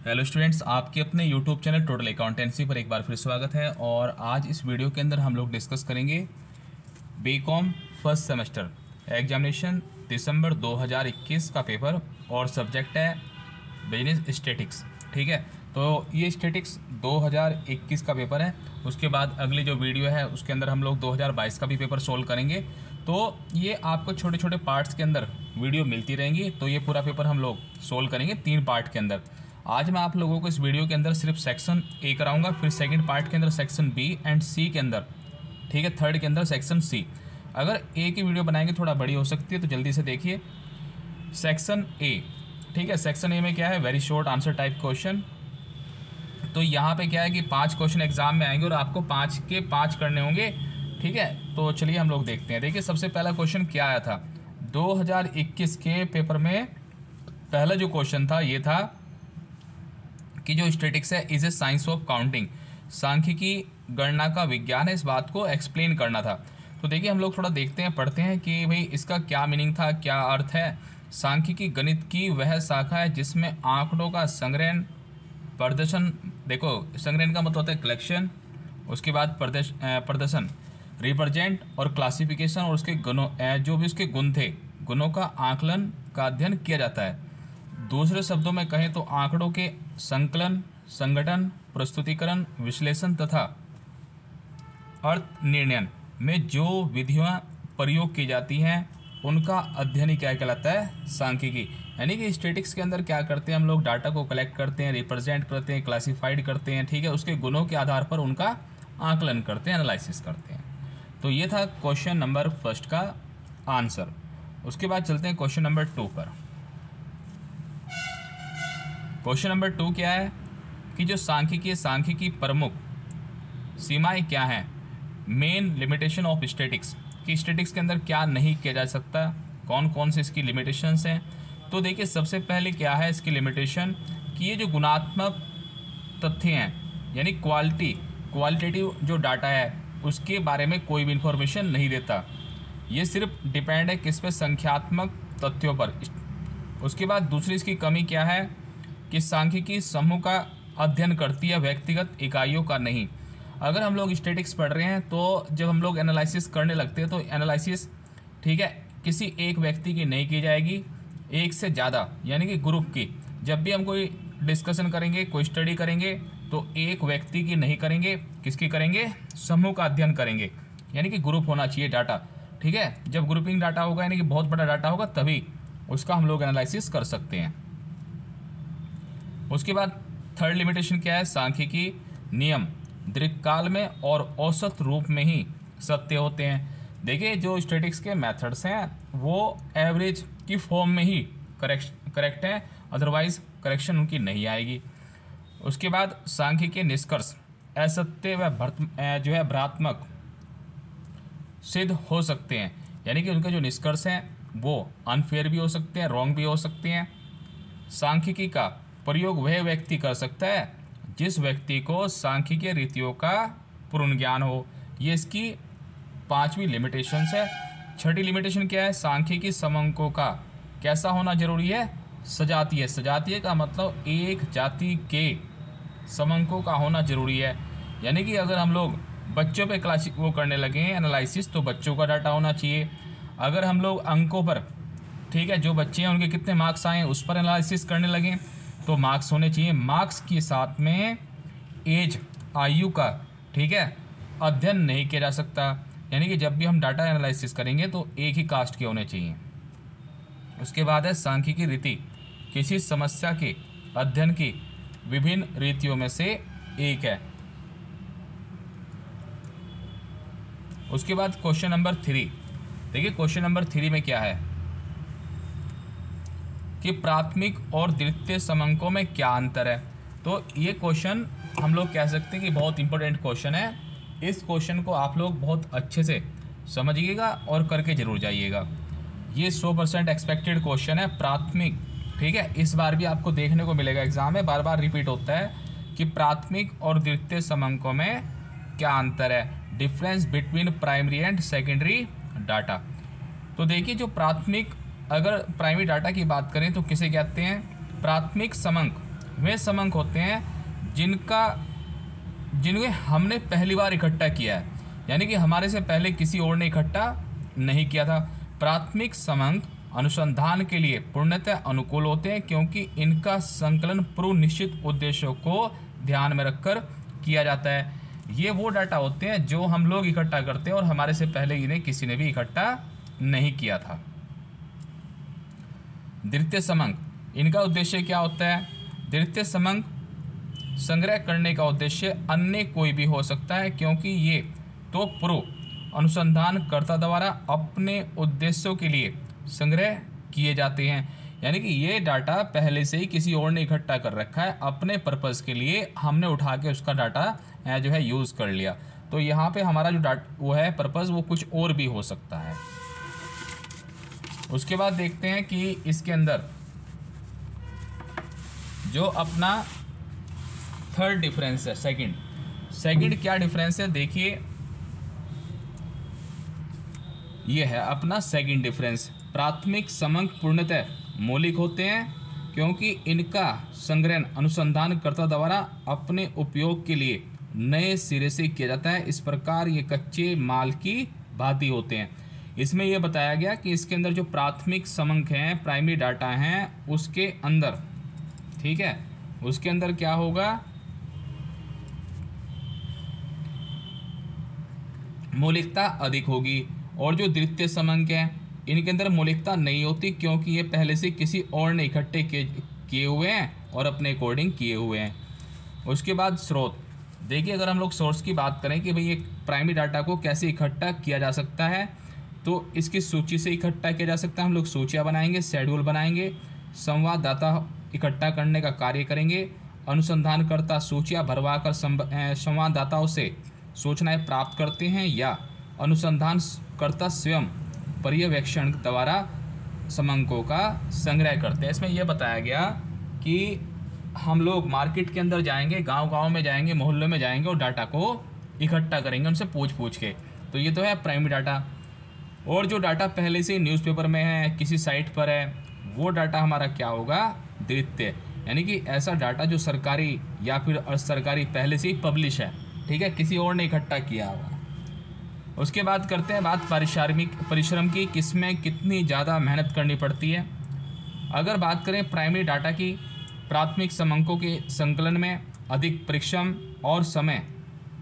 Hello students, आपके अपने YouTube channel total accountancy पर एक बार फिर स्वागत है। और आज इस वीडियो के अंदर हम लोग डिस्कस करेंगे बीकॉम फर्स्ट सेमेस्टर एग्जामिनेशन दिसंबर 2021 का पेपर और सब्जेक्ट है बिजनेस स्टैटिक्स। ठीक है, तो ये स्टैटिक्स 2021 का पेपर है। उसके बाद अगली जो वीडियो है उसके अंदर हम लोग 2022 का भी पेपर सोल्व करेंगे। तो ये आपको छोटे छोटे पार्ट्स के अंदर वीडियो मिलती रहेंगी। तो ये पूरा पेपर हम लोग सोल्व करेंगे 3 पार्ट के अंदर। आज मैं आप लोगों को इस वीडियो के अंदर सिर्फ सेक्शन ए कराऊंगा, फिर सेकंड पार्ट के अंदर सेक्शन बी एंड सी के अंदर, ठीक है, थर्ड के अंदर सेक्शन सी। अगर ए की वीडियो बनाएंगे थोड़ा बड़ी हो सकती है, तो जल्दी से देखिए सेक्शन ए। ठीक है, सेक्शन ए में क्या है, very short answer type question. तो यहाँ पे क्या है कि 5 क्वेश्चन एग्जाम में आएंगे और आपको 5 के 5 करने होंगे। ठीक है, तो चलिए हम लोग देखते हैं। देखिए सबसे पहला क्वेश्चन क्या आया था 2021 के पेपर में। पहला जो क्वेश्चन था ये था कि जो स्टैटिक्स है is a science of counting, सांख्यिकी गणना का विज्ञान है, इस बात को एक्सप्लेन करना था। तो देखिए हम लोग थोड़ा देखते हैं, पढ़ते हैं कि भाई इसका क्या मीनिंग था, क्या अर्थ है। सांख्यिकी गणित की वह शाखा है जिसमें आंकड़ों का संग्रहण, प्रदर्शन, देखो संग्रहण का मतलब होता है कलेक्शन, उसके बाद प्रदर्शन रिप्रेजेंट और क्लासिफिकेशन, और उसके गुणों जो भी उसके गुण थे, गुणों का आकलन का अध्ययन किया जाता है। दूसरे शब्दों में कहें तो आंकड़ों के संकलन, संगठन, प्रस्तुतिकरण, विश्लेषण तथा अर्थ निर्णय में जो विधियां प्रयोग की जाती हैं उनका अध्ययन ही क्या कहलाता है, सांख्यिकी। यानी कि स्टैटिक्स के अंदर क्या करते हैं हम लोग, डाटा को कलेक्ट करते हैं, रिप्रेजेंट करते हैं, क्लासिफाइड करते हैं, ठीक है, उसके गुणों के आधार पर उनका आकलन करते हैं, एनालिसिस करते हैं। तो ये था क्वेश्चन नंबर फर्स्ट का आंसर। उसके बाद चलते हैं क्वेश्चन नंबर 2 पर। क्वेश्चन नंबर 2 क्या है कि जो सांख्यिकी प्रमुख सीमाएं क्या हैं, मेन लिमिटेशन ऑफ स्टैटिक्स, कि स्टैटिक्स के अंदर क्या नहीं किया जा सकता, कौन कौन से इसकी लिमिटेशंस हैं। तो देखिए सबसे पहले क्या है इसकी लिमिटेशन कि ये जो गुणात्मक तथ्य हैं, यानी क्वालिटेटिव जो डाटा है उसके बारे में कोई भी इंफॉर्मेशन नहीं देता। ये सिर्फ डिपेंड है किस पे, संख्यात्मक तथ्यों पर। उसके बाद दूसरी इसकी कमी क्या है कि सांख्यिकी समूह का अध्ययन करती है, व्यक्तिगत इकाइयों का नहीं। अगर हम लोग स्टैटिक्स पढ़ रहे हैं तो जब हम लोग एनालिसिस करने लगते हैं तो एनालिसिस, ठीक है, किसी एक व्यक्ति की नहीं की जाएगी, एक से ज़्यादा यानी कि ग्रुप की। जब भी हम कोई डिस्कशन करेंगे, कोई स्टडी करेंगे तो एक व्यक्ति की नहीं करेंगे, किसकी करेंगे, समूह का अध्ययन करेंगे, यानी कि ग्रुप होना चाहिए डाटा। ठीक है, जब ग्रुपिंग डाटा होगा यानी कि बहुत बड़ा डाटा होगा तभी उसका हम लोग एनालिसिस कर सकते हैं। उसके बाद थर्ड लिमिटेशन क्या है, सांख्यिकी नियम दीर्घकाल में और औसत रूप में ही सत्य होते हैं। देखिए जो स्टैटिक्स के मेथड्स हैं वो एवरेज की फॉर्म में ही करेक्ट हैं, अदरवाइज करेक्शन उनकी नहीं आएगी। उसके बाद सांख्यिकी निष्कर्ष असत्य व जो है भ्रात्मक सिद्ध हो सकते हैं, यानी कि उनके जो निष्कर्ष हैं वो अनफेयर भी हो सकते हैं, रॉन्ग भी हो सकते हैं। सांख्यिकी का प्रयोग वह व्यक्ति कर सकता है जिस व्यक्ति को सांख्यिकीय रीतियों का पूर्ण ज्ञान हो। ये इसकी 5वीं लिमिटेशंस है। छठी लिमिटेशन क्या है, सांख्यिकी समंकों का कैसा होना जरूरी है, सजातीय। सजातीय का मतलब एक जाति के समंकों का होना जरूरी है। यानी कि अगर हम लोग बच्चों पे वो करने लगे हैं एनालिसिस, तो बच्चों का डाटा होना चाहिए। अगर हम लोग अंकों पर, ठीक है, जो बच्चे हैं उनके कितने मार्क्स आए उस पर एनालिसिस करने लगें तो मार्क्स होने चाहिए। मार्क्स के साथ में एज, आयु का, ठीक है, अध्ययन नहीं किया जा सकता। यानी कि जब भी हम डाटा एनालिसिस करेंगे तो एक ही कास्ट के होने चाहिए। उसके बाद है सांख्यिकी रीति किसी समस्या के अध्ययन की विभिन्न रीतियों में से एक है। उसके बाद क्वेश्चन नंबर 3, देखिए क्वेश्चन नंबर 3 में क्या है कि प्राथमिक और द्वितीय समंकों में क्या अंतर है। तो ये क्वेश्चन हम लोग कह सकते हैं कि बहुत इंपॉर्टेंट क्वेश्चन है। इस क्वेश्चन को आप लोग बहुत अच्छे से समझिएगा और करके जरूर जाइएगा। ये 100% एक्सपेक्टेड क्वेश्चन है, प्राथमिक, ठीक है, इस बार भी आपको देखने को मिलेगा एग्जाम में, बार बार रिपीट होता है कि प्राथमिक और द्वितीय समंकों में क्या अंतर है, difference between primary and secondary data. तो देखिए जो प्राथमिक, अगर प्राइमरी डाटा की बात करें तो किसे कहते हैं, प्राथमिक समंक वे समंक होते हैं जिन्हें हमने पहली बार इकट्ठा किया है, यानी कि हमारे से पहले किसी और ने इकट्ठा नहीं किया था। प्राथमिक समंक अनुसंधान के लिए पूर्णतः अनुकूल होते हैं क्योंकि इनका संकलन पूर्व निश्चित उद्देश्यों को ध्यान में रखकर किया जाता है। ये वो डाटा होते हैं जो हम लोग इकट्ठा करते हैं और हमारे से पहले इन्हें किसी ने भी इकट्ठा नहीं किया था। द्वितीय समंक, इनका उद्देश्य क्या होता है? द्वितीय समंक संग्रह करने का उद्देश्य अन्य कोई भी हो सकता है क्योंकि ये तो पूर्व अनुसंधानकर्ता द्वारा अपने उद्देश्यों के लिए संग्रह किए जाते हैं, यानी कि ये डाटा पहले से ही किसी और ने इकट्ठा कर रखा है अपने पर्पज़ के लिए, हमने उठा के उसका डाटा जो है यूज़ कर लिया। तो यहाँ पे हमारा जो वो है पर्पज़ वो कुछ और भी हो सकता है। उसके बाद देखते हैं कि इसके अंदर जो अपना थर्ड डिफरेंस है, सेकंड क्या डिफरेंस है? देखिए ये है अपना सेकंड डिफरेंस। प्राथमिक समंक पूर्णतः मौलिक होते हैं क्योंकि इनका संग्रहण अनुसंधानकर्ता द्वारा अपने उपयोग के लिए नए सिरे से किया जाता है। इस प्रकार ये कच्चे माल की भांति होते हैं। इसमें यह बताया गया कि इसके अंदर जो प्राथमिक समंक हैं, प्राइमरी डाटा हैं, उसके अंदर, ठीक है, उसके अंदर क्या होगा? मौलिकता अधिक होगी। और जो द्वितीय समंक हैं इनके अंदर मौलिकता नहीं होती क्योंकि ये पहले से किसी और ने इकट्ठे किए हुए हैं और अपने अकॉर्डिंग किए हुए हैं। उसके बाद स्रोत, देखिए अगर हम लोग सोर्स की बात करें कि भाई ये प्राइमरी डाटा को कैसे इकट्ठा किया जा सकता है, तो इसकी सूची से इकट्ठा किया जा सकता है। हम लोग सूचियाँ बनाएंगे, शेड्यूल बनाएंगे, संवाददाता इकट्ठा करने का कार्य करेंगे, अनुसंधानकर्ता सूचियाँ भरवाकर संवाददाताओं से सूचनाएं प्राप्त करते हैं या अनुसंधानकर्ता स्वयं पर्यवेक्षण द्वारा समंकों का संग्रह करते हैं। इसमें यह बताया गया कि हम लोग मार्केट के अंदर जाएंगे, गांव-गांव में जाएंगे, मोहल्लों में जाएंगे और डाटा को इकट्ठा करेंगे उनसे पूछ के। तो ये तो है प्राइमरी डाटा। और जो डाटा पहले से न्यूज़पेपर में है, किसी साइट पर है, वो डाटा हमारा क्या होगा? द्वितीय, यानी कि ऐसा डाटा जो सरकारी या फिर असरकारी पहले से ही पब्लिश है, ठीक है, किसी और ने इकट्ठा किया हुआ। उसके बाद करते हैं बात परिश्रम की, किसमें कितनी ज़्यादा मेहनत करनी पड़ती है। अगर बात करें प्राइमरी डाटा की, प्राथमिक समंकों के संकलन में अधिक परिश्रम और समय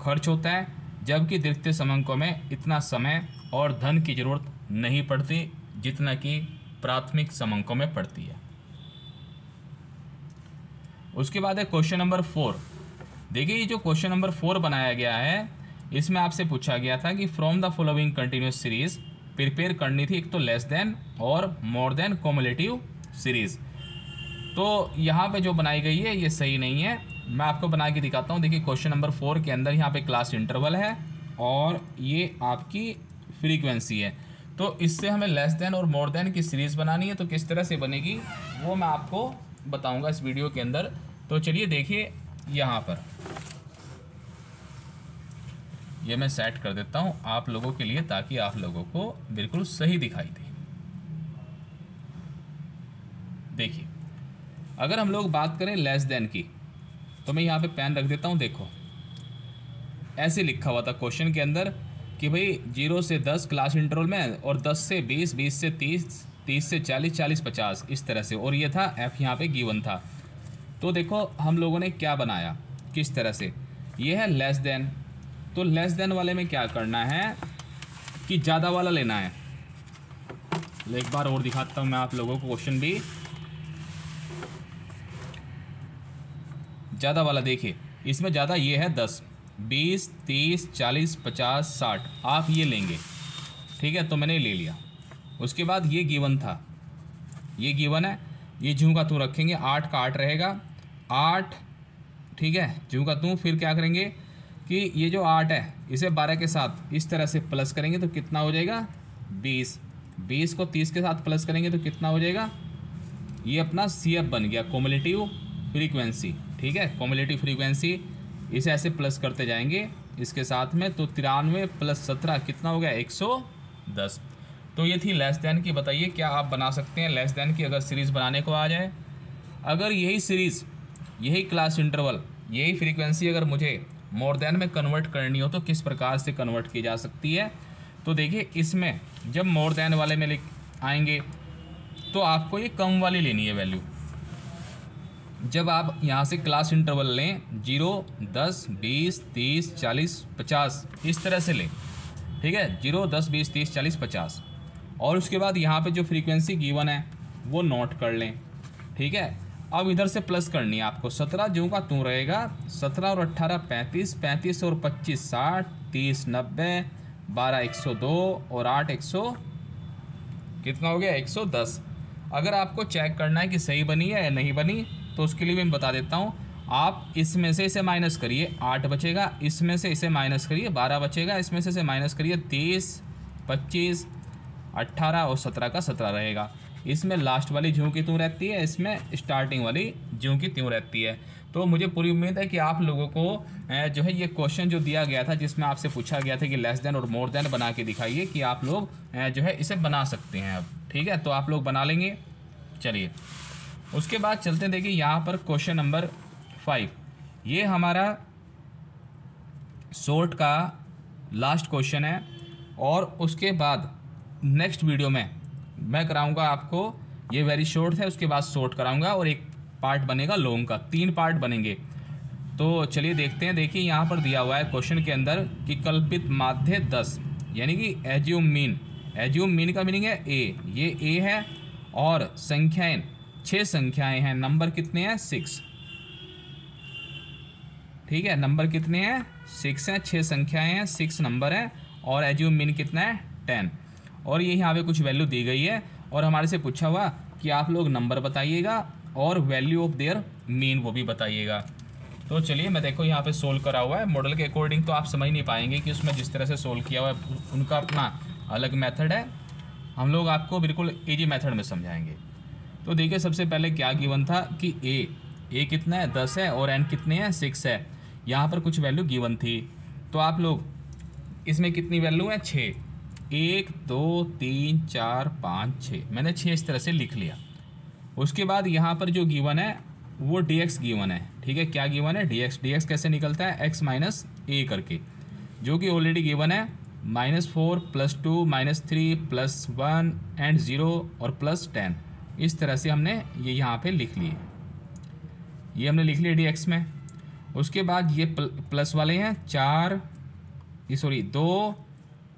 खर्च होता है, जबकि द्वितीय समंकों में इतना समय और धन की ज़रूरत नहीं पड़ती जितना कि प्राथमिक समंकों में पड़ती है। उसके बाद है क्वेश्चन नंबर 4। देखिए ये जो क्वेश्चन नंबर 4 बनाया गया है, इसमें आपसे पूछा गया था कि from the following continuous series prepare करनी थी, एक तो लेस देन और मोर देन कॉमुलेटिव सीरीज़। तो यहाँ पे जो बनाई गई है ये सही नहीं है, मैं आपको बना के दिखाता हूँ। देखिए क्वेश्चन नंबर 4 के अंदर यहाँ पे क्लास इंटरवल है और ये आपकी फ्रीक्वेंसी है। तो इससे हमें लेस देन और मोर देन की सीरीज़ बनानी है, तो किस तरह से बनेगी वो मैं आपको बताऊँगा इस वीडियो के अंदर। तो चलिए देखिए यहाँ पर ये मैं सेट कर देता हूँ आप लोगों के लिए ताकि आप लोगों को बिल्कुल सही दिखाई दे। देखिए अगर हम लोग बात करें लेस देन की, तो मैं यहाँ पे पेन रख देता हूँ। देखो ऐसे लिखा हुआ था क्वेश्चन के अंदर कि भाई 0 से 10 क्लास इंटरवल में और 10 से 20, 20 से 30, 30 से 40, 40, 50 इस तरह से, और ये था एफ यहाँ पे गिवन था। तो देखो हम लोगों ने क्या बनाया, किस तरह से, ये है लेस देन। तो लेस देन वाले में क्या करना है कि ज़्यादा वाला लेना है। एक बार और दिखाता हूँ मैं आप लोगों को क्वेश्चन भी। ज़्यादा वाला देखिए, इसमें ज़्यादा ये है 10, 20, 30, 40, 50, 60 आप ये लेंगे, ठीक है, तो मैंने ले लिया। उसके बाद ये गिवन था, ये गिवन है, ये जूँ का तू रखेंगे, 8 का 8 रहेगा, 8, ठीक है, जूँ का तू। फिर क्या करेंगे कि ये जो 8 है इसे 12 के साथ इस तरह से प्लस करेंगे तो कितना हो जाएगा 20, 20 को 30 के साथ प्लस करेंगे तो कितना हो जाएगा, ये अपना CF बन गया, कॉमुलेटिव फ्रीक्वेंसी, ठीक है, कॉमुलेटिव फ्रीक्वेंसी। इसे ऐसे प्लस करते जाएंगे इसके साथ में, तो 93 + 17 कितना हो गया 110। तो ये थी लेस देन की। बताइए क्या आप बना सकते हैं लेस देन की अगर सीरीज़ बनाने को आ जाए। अगर यही सीरीज़ यही क्लास इंटरवल, यही फ्रीक्वेंसी अगर मुझे मोर देन में कन्वर्ट करनी हो तो किस प्रकार से कन्वर्ट की जा सकती है। तो देखिए इसमें जब मोर देन वाले में आएंगे तो आपको ये कम वाली लेनी है वैल्यू। जब आप यहाँ से क्लास इंटरवल लें 0, 10, 20, 30, 40, 50 इस तरह से लें, ठीक है, 0, 10, 20, 30, 40, 50, और उसके बाद यहाँ पे जो फ्रीक्वेंसी गिवन है वो नोट कर लें, ठीक है। अब इधर से प्लस करनी है आपको, 17 जो का तू रहेगा, 17 और 18 35, 35 और 25 60, 30 90, 12 102 और 8 100 कितना हो गया 110। अगर आपको चेक करना है कि सही बनी है या नहीं बनी तो उसके लिए मैं बता देता हूँ। आप इसमें से इसे माइनस करिए, 8 बचेगा, इसमें से इसे माइनस करिए, 12 बचेगा, इसमें से इसे माइनस करिए, 30, 25, 18 और 17 का 17 रहेगा। इसमें लास्ट वाली ज्यों की त्यों रहती है, इसमें स्टार्टिंग वाली ज्यों की त्यों रहती है। तो मुझे पूरी उम्मीद है कि आप लोगों को जो है ये क्वेश्चन जो दिया गया था जिसमें आपसे पूछा गया था कि लेस देन और मोर देन बना के दिखाइए, कि आप लोग जो है इसे बना सकते हैं अब, ठीक है। तो आप लोग बना लेंगे। चलिए उसके बाद चलते हैं, देखिए यहाँ पर क्वेश्चन नंबर 5, ये हमारा शॉर्ट का लास्ट क्वेश्चन है। और उसके बाद नेक्स्ट वीडियो में मैं कराऊंगा आपको, ये वेरी शॉर्ट है, उसके बाद शॉर्ट कराऊंगा और एक पार्ट बनेगा लॉन्ग का, 3 पार्ट बनेंगे। तो चलिए देखते हैं। देखिए यहाँ पर दिया हुआ है क्वेश्चन के अंदर कि कल्पित माध्य 10, यानी कि एज्यूम मीन। एज्यूम मीन का मीनिंग है ए, ये ए है, और संख्याएं 6 संख्याएं हैं, नंबर कितने हैं 6, ठीक है, नंबर कितने हैं 6 हैं, 6 संख्याएं हैं, 6 नंबर है, और एज्यूम मीन कितना है 10। और ये यहाँ पे कुछ वैल्यू दी गई है और हमारे से पूछा हुआ कि आप लोग नंबर बताइएगा और वैल्यू ऑफ देयर मीन वो भी बताइएगा। तो चलिए मैं देखो यहाँ पे सोल्व करा हुआ है मॉडल के अकॉर्डिंग, तो आप समझ नहीं पाएंगे कि उसमें जिस तरह से सोल्व किया हुआ है उनका अपना अलग मेथड है, हम लोग आपको बिल्कुल ईजी मेथड में समझाएंगे। तो देखिए सबसे पहले क्या गिवन था कि ए कितना है 10 है और एन कितने हैं 6 है। यहाँ पर कुछ वैल्यू गिवन थी, तो आप लोग इसमें कितनी वैल्यू है 6, 1 2 3 4 5 6, मैंने 6 इस तरह से लिख लिया। उसके बाद यहाँ पर जो गिवन है वो dx गिवन है, ठीक है, क्या गिवन है dx कैसे निकलता है x माइनस ए करके, जो कि ऑलरेडी गिवन है -4 +2 -3 +1 एंड 0 और +10। इस तरह से हमने ये यहाँ पे लिख लिए, ये हमने लिख लिया dx में। उसके बाद ये प्लस वाले हैं 2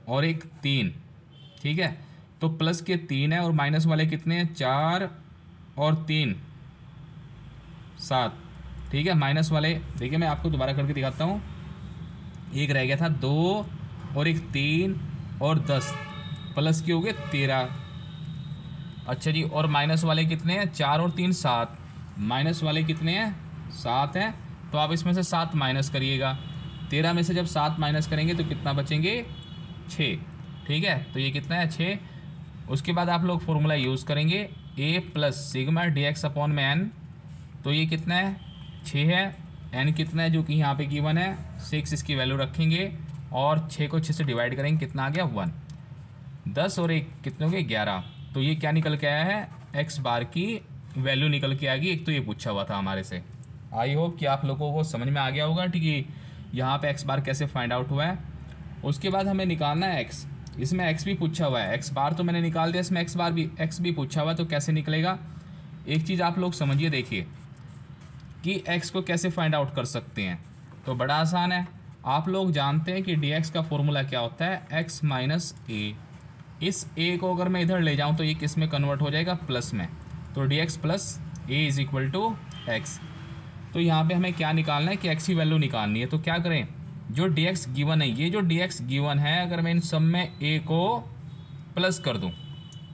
और एक 3, ठीक है, तो प्लस के 3 है और माइनस वाले कितने हैं 4 और 3 7, ठीक है। माइनस वाले देखिए मैं आपको दोबारा करके दिखाता हूँ, एक रह गया था 2 और एक 3 और 10, प्लस के हो गए 13। अच्छा जी, और माइनस वाले कितने हैं 4 और 3 7, माइनस वाले कितने हैं 7 हैं, तो आप इसमें से 7 माइनस करिएगा। 13 में से जब 7 माइनस करेंगे तो कितना बचेंगे 6, ठीक है, तो ये कितना है 6। उसके बाद आप लोग फॉर्मूला यूज़ करेंगे a + सिग्मा dx/n, तो ये कितना है 6 है, n कितना है जो कि यहाँ पे गिवन है 6, इसकी वैल्यू रखेंगे और 6 को 6 से डिवाइड करेंगे, कितना आ गया 1, 10 और 1 कितने हो गए 11। तो ये क्या निकल के आया है x बार की वैल्यू निकल के आएगी। एक तो ये पूछा हुआ था हमारे से, आई होप कि आप लोगों को समझ में आ गया होगा, ठीक है, यहाँ पे x बार कैसे फाइंड आउट हुआ है। उसके बाद हमें निकालना है x, इसमें x भी पूछा हुआ है, x बार तो मैंने निकाल दिया, इसमें x भी पूछा हुआ है, तो कैसे निकलेगा। एक चीज़ आप लोग समझिए, देखिए कि x को कैसे फाइंड आउट कर सकते हैं, तो बड़ा आसान है। आप लोग जानते हैं कि dx का फॉर्मूला क्या होता है x माइनस ए। इस a को अगर मैं इधर ले जाऊं तो ये किस में कन्वर्ट हो जाएगा प्लस में, तो dx plus A is equal to X. तो यहाँ पे हमें क्या निकालना है कि x की वैल्यू निकालनी है, तो क्या करें, जो dx गिवन है, ये जो dx गिवन है, अगर मैं इन सब में a को प्लस कर दूं,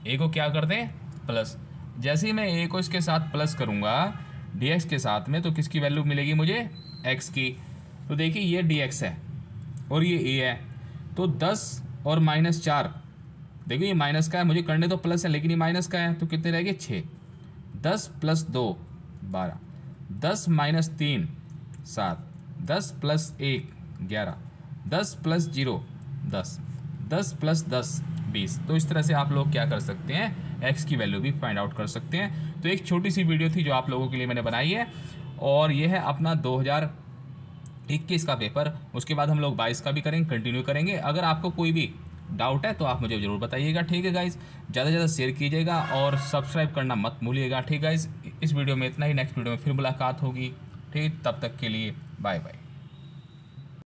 a को क्या कर दें प्लस, जैसे ही मैं a को इसके साथ प्लस करूँगा dx के साथ में, तो किसकी वैल्यू मिलेगी मुझे x की। तो देखिए ये dx है और ये a है, तो 10 और -4, देखिए ये माइनस का है, मुझे करने तो प्लस है लेकिन ये माइनस का है, तो कितने रह गए 6, 10 + 2 12, 10 - 3 7, 10 + 1 11, 10 + 0 10, 10 + 10 20। तो इस तरह से आप लोग क्या कर सकते हैं, x की वैल्यू भी फाइंड आउट कर सकते हैं। तो एक छोटी सी वीडियो थी जो आप लोगों के लिए मैंने बनाई है, और यह है अपना 2021 का पेपर। उसके बाद हम लोग 22 का भी करेंगे, कंटिन्यू करेंगे। अगर आपको कोई भी डाउट है तो आप मुझे ज़रूर बताइएगा, ठीक है गाइज़। ज़्यादा से ज़्यादा शेयर कीजिएगा और सब्सक्राइब करना मत भूलिएगा, ठीक है गाइज़। इस वीडियो में इतना ही, नेक्स्ट वीडियो में फिर मुलाकात होगी, ठीक। तब तक के लिए बाय बाय।